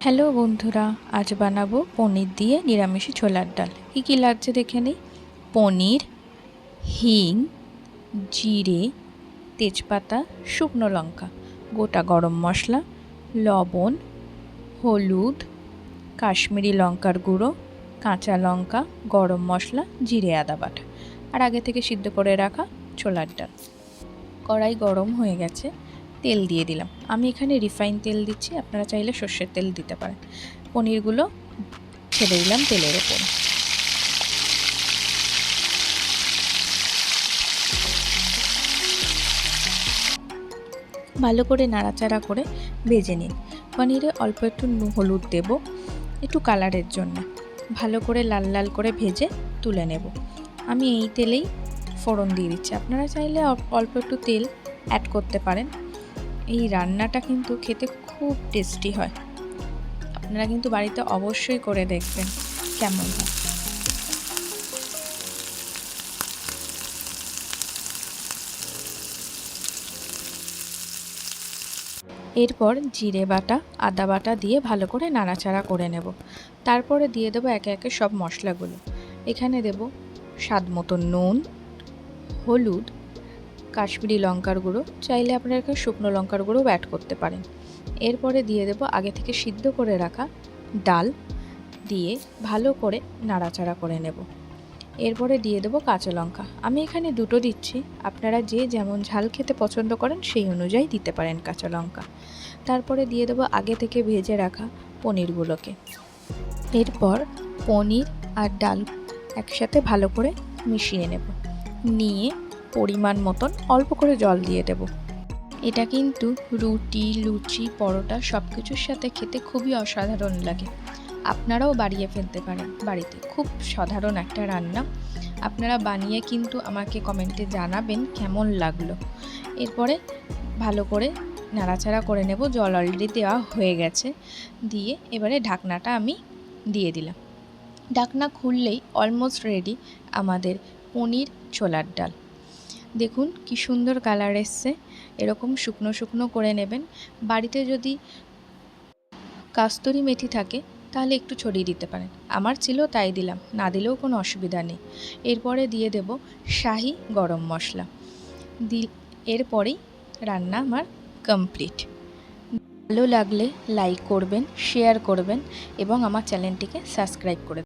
Hello বন্ধুরা, আজ বানাবো পনির দিয়ে নিরামিষি ছোলার ডাল। কী লাগছে দেখে নিই। পনির, হিং, জিরে, তেজপাতা, শুকনো লঙ্কা, গোটা গরম মশলা, লবণ, হলুদ, কাশ্মীরি লঙ্কার গুঁড়ো, কাঁচা লঙ্কা, গরম মশলা, জিরে আদা বাটা আর আগে থেকে সিদ্ধ করে রাখা ছোলার ডাল। কড়াই গরম হয়ে গেছে, তেল দিয়ে দিলাম। আমি এখানে রিফাইন তেল দিচ্ছি, আপনারা চাইলে সর্ষের তেল দিতে পারেন। পনিরগুলো ছেড়ে দিলাম তেলের ওপরে। ভালো করে নাড়াচাড়া করে ভেজে নিন। পনিরে অল্প একটু হলুদ দেব, একটু কালারের জন্য। ভালো করে লাল লাল করে ভেজে তুলে নেব। আমি এই তেলেই ফোড়ন দিয়ে দিচ্ছি, আপনারা চাইলে অল্প একটু তেল অ্যাড করতে পারেন। এই রান্নাটা কিন্তু খেতে খুব টেস্টি হয়, আপনারা কিন্তু বাড়িতে অবশ্যই করে দেখবেন কেমন হয়। এরপর জিরে বাটা, আদা বাটা দিয়ে ভালো করে নাড়াচাড়া করে নেব। তারপরে দিয়ে দেবো একে একে সব মশলাগুলো। এখানে দেব স্বাদ মতো নুন, হলুদ, কাশ্মীরি লঙ্কার গুঁড়ো, চাইলে আপনারা এখানে শুকনো লঙ্কার গুঁড়ো অ্যাড করতে পারেন। এরপরে দিয়ে দেব আগে থেকে সিদ্ধ করে রাখা ডাল, দিয়ে ভালো করে নাড়াচাড়া করে নেব। এরপরে দিয়ে দেবো কাঁচা লঙ্কা, আমি এখানে দুটো দিচ্ছি, আপনারা যে যেমন ঝাল খেতে পছন্দ করেন সেই অনুযায়ী দিতে পারেন কাঁচা লঙ্কা। তারপরে দিয়ে দেবো আগে থেকে ভেজে রাখা পনিরগুলোকে। এরপর পনির আর ডাল একসাথে ভালো করে মিশিয়ে নেব, নিয়ে পরিমাণ মতন অল্প করে জল দিয়ে দেব। এটা কিন্তু রুটি, লুচি, পরোটা সব কিছুর সাথে খেতে খুবই অসাধারণ লাগে। আপনারাও বানিয়ে ফেলতে পারেন বাড়িতে, খুব সাধারণ একটা রান্না। আপনারা বানিয়ে কিন্তু আমাকে কমেন্টে জানাবেন কেমন লাগলো। এরপরে ভালো করে নাড়াচাড়া করে নেব, জল অলরেডি দেওয়া হয়ে গেছে। দিয়ে এবারে ঢাকনাটা আমি দিয়ে দিলাম। ঢাকনা খুললেই অলমোস্ট রেডি আমাদের পনির ছোলার ডাল। দেখুন কি সুন্দর কালার এসছে। এরকম শুকনো শুকনো করে নেবেন। বাড়িতে যদি কাস্তুরি মেথি থাকে তাহলে একটু ছড়িয়ে দিতে পারেন, আমার ছিল তাই দিলাম, না দিলেও কোনো অসুবিধা নেই। এরপরে দিয়ে দেব শাহি গরম মশলা। এরপরেই রান্না আমার কমপ্লিট। ভালো লাগলে লাইক করবেন, শেয়ার করবেন এবং আমার চ্যানেলটিকে সাবস্ক্রাইব করে